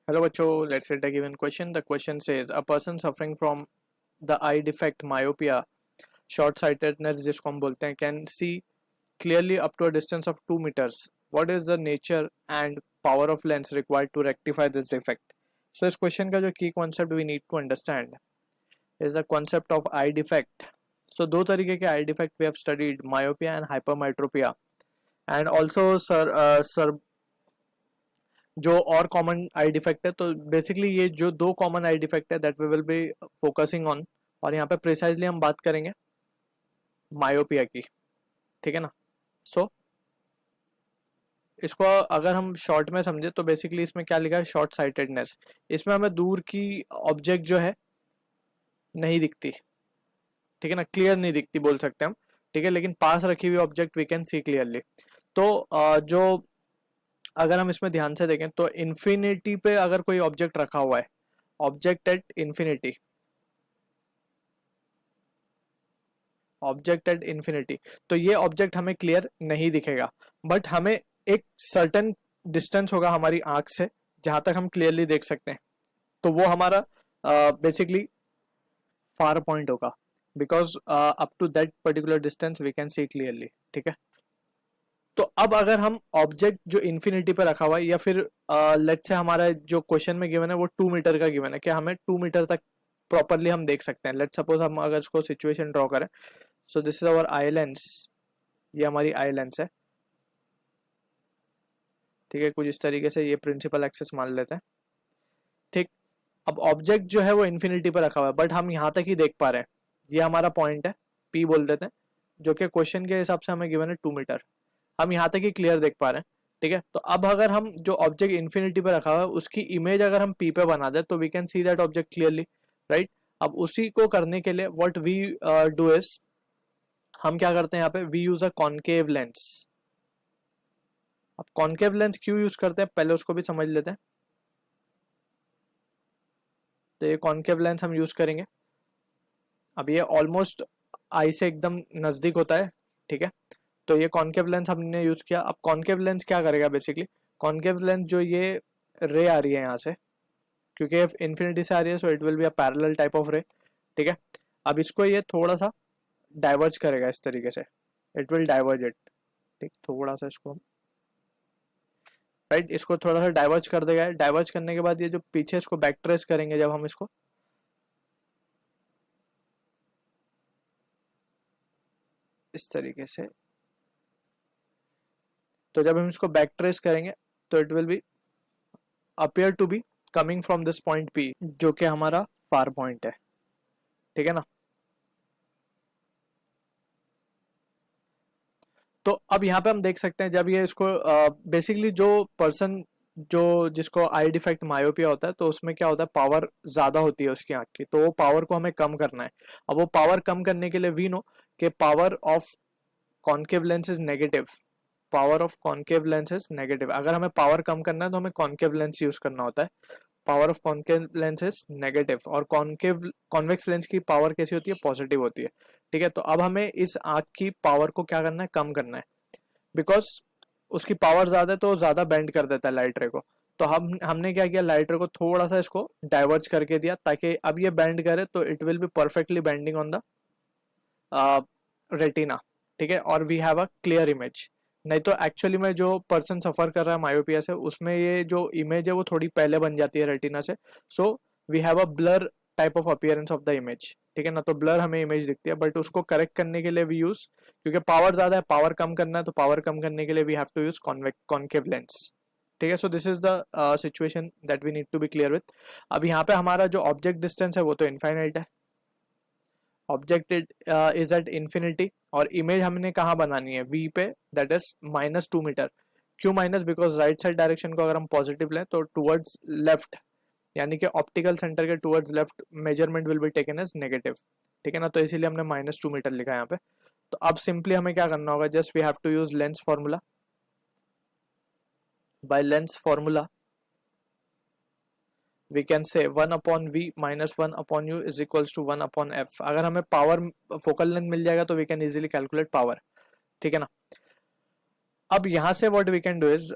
Hello बच्चों, let's take a given question. The question says a person suffering from the eye defect myopia, short sightedness जिसको हम बोलते हैं, can see clearly up to a distance of 2 meters. What is the nature and power of lens required to rectify this defect? So इस question का जो key concept we need to understand is the concept of eye defect. So दो तरीके के eye defect we have studied, myopia and hypermetropia. And also sir जो और common eye defect है, तो बेसिकली ये जो दो कॉमन आई डिफेक्ट है that we will be focusing on, और यहाँ पे प्रिसाइजली हम बात करेंगे मायोपिया की, ठीक है ना। सो इसको अगर हम शॉर्ट में समझे तो बेसिकली इसमें क्या लिखा है, शॉर्ट साइटेडनेस। इसमें हमें दूर की ऑब्जेक्ट जो है नहीं दिखती, ठीक है ना, क्लियर नहीं दिखती बोल सकते हम, ठीक है, लेकिन पास रखी हुई object we can see clearly. तो जो अगर हम इसमें ध्यान से देखें तो इन्फिनिटी पे अगर कोई ऑब्जेक्ट रखा हुआ है, object at infinity, object at infinity, तो ये ऑब्जेक्ट हमें क्लियर नहीं दिखेगा, बट हमें एक सर्टेन डिस्टेंस होगा हमारी आंख से जहां तक हम क्लियरली देख सकते हैं, तो वो हमारा बेसिकली फार पॉइंट होगा, because up to that particular distance we can see clearly, ठीक है। तो अब अगर हम ऑब्जेक्ट जो इन्फिनिटी पे रखा हुआ है, या फिर लेट्स से हमारा जो क्वेश्चन में गिवन है वो 2 मीटर का गिवन है, कि हमें 2 मीटर तक प्रॉपरली हम देख सकते हैं। लेट्स सपोज हम अगर इसको सिचुएशन ड्रॉ करें, सो this is our eye lens, ये हमारी आई लेंस है, ठीक है, कुछ इस तरीके से ये प्रिंसिपल एक्सेस मान लेते हैं, ठीक। अब ऑब्जेक्ट जो है वो इन्फिनिटी पे रखा हुआ है, बट हम यहाँ तक ही देख पा रहे हैं, ये हमारा पॉइंट है, पी बोल देते हैं, जो कि क्वेश्चन के हिसाब से हमें गिवन है 2 मीटर, हम यहाँ तक ही क्लियर देख पा रहे हैं, ठीक है। तो अब अगर हम जो ऑब्जेक्ट इन्फिनिटी पे रखा हुआ है उसकी इमेज अगर हम पी पे बना दे तो we can see that object clearly, right. अब उसी को करने के लिए व्हाट वी डू इज, हम क्या करते हैं यहाँ पे, we use a concave lens. अब कॉनकेव लेंस क्यों यूज करते हैं पहले उसको भी समझ लेते हैं। तो ये कॉनकेव लेंस हम यूज करेंगे, अब ये ऑलमोस्ट आई से एकदम नजदीक होता है, ठीक है। तो ये कॉनकेव लेंस हमने यूज किया। अब कॉनकेव लेंस क्या करेगा बेसिकली, कॉनकेव लेंस जो ये रे आ रही है यहाँ से, क्योंकि इन्फिनिटी से आ रही है, so it will be a parallel type of रे, ठीक है। अब इसको ये थोड़ा सा डाइवर्ज करेगा इस तरीके से, इट विल डाइवर्ज इट, ठीक, थोड़ा सा इसको, राइट, इसको थोड़ा सा डाइवर्ज कर देगा। डाइवर्ज करने के बाद ये जो पीछे इसको बैक ट्रेस करेंगे जब हम इसको, इस तरीके से, तो जब हम इसको बैक ट्रेस करेंगे तो it will be appear to be coming from this point P, जो कि हमारा फार पॉइंट है, ठीक है ना। तो अब यहाँ पे हम देख सकते हैं जब ये इसको बेसिकली जो पर्सन जो जिसको आई डिफेक्ट मायोपिया होता है, तो उसमें क्या होता है, पावर ज्यादा होती है उसकी आंख की, तो वो पावर को हमें कम करना है। अब वो पावर कम करने के लिए वी नो कि power of concave lens is negative, power of concave lens is negative. अगर हमें पावर कम करना है तो हमें कॉनकेव लेंस यूज करना होता है, power of concave lens is negative, और कॉनकेव कॉन्वेक्स लेंस की पावर कैसी होती है, पॉजिटिव होती है, ठीक है। तो अब हमें इस आंख की पावर को क्या करना है, कम करना है, बिकॉज उसकी पावर ज्यादा है तो ज्यादा बेंड कर देता है लाइट रे को। तो हमने क्या किया, लाइट रे को थोड़ा सा इसको डाइवर्ज करके दिया, ताकि अब ये बेंड करे तो it will be perfectly bending on the retina, ठीक है, और we have a clear image. नहीं तो एक्चुअली में जो पर्सन सफर कर रहा है मायोपिया से, उसमें ये जो इमेज है वो थोड़ी पहले बन जाती है रेटिना से, so we have a blur type of appearance of the image, ठीक है ना। तो ब्लर हमें इमेज दिखती है, बट उसको करेक्ट करने के लिए वी यूज, क्योंकि पावर ज्यादा है, पावर कम करना है, तो पावर कम करने के लिए we have to use concave lens, ठीक है। So this is the situation that we need to be clear with. अब यहाँ पे हमारा जो ऑब्जेक्ट डिस्टेंस है वो तो इनफाइनाइट है, ऑब्जेक्ट इज एट इन्फिनिटी, और इमेज हमने कहाँ बनानी है, वी पे, दैट इज -2 मीटर। क्यों minus, because right side direction को अगर हम पॉजिटिव लें तो टुवर्ड्स लेफ्ट, यानी कि ऑप्टिकल सेंटर के towards left measurement will be taken as negative, ठीक है ना। तो इसीलिए हमने -2 मीटर लिखा है यहाँ पे। तो अब सिंपली हमें क्या करना होगा, just we have to use lens formula. By lens formula we can say 1 upon v minus 1 upon u is equals to 1 upon f। अगर हमें पावर फोकल लेंथ मिल जाएगा तो we can easily calculate power, ठीक है ना। अब यहां से what we can do is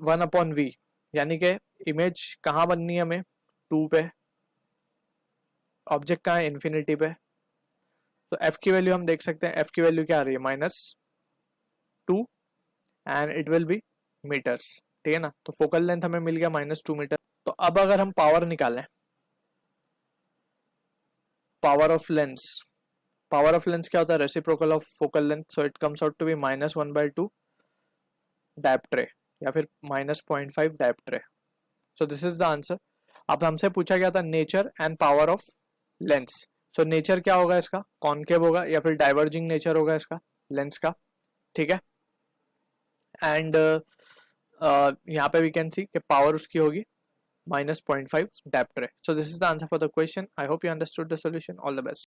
1 upon v, यानी कि इमेज कहाँ बननी है हमें, 2 पे, ऑब्जेक्ट कहाँ है, इन्फिनिटी पे। तो एफ की वैल्यू हम देख सकते हैं, एफ की वैल्यू क्या आ रही है, -2 and it will be metres, ठीक है ना। तो फोकल लेंथ हमें मिल गया -2 मीटर। तो अब अगर हम पावर निकालें, power of lens, power of lens क्या होता है, reciprocal of focal length, so it comes out to be -1/2 dioptre या फिर -0.5 dioptre. So this is the answer. अब हमसे पूछा गया था nature and power of lens. So nature क्या होगा इसका, कॉनकेव होगा या फिर डाइवर्जिंग नेचर होगा इसका लेंस का, ठीक है। एंड यहाँ पे वी कैन सी कि पावर उसकी होगी -0.5 डायप्ट्रे। So this is the answer for the question. I hope you understood the solution. All the best.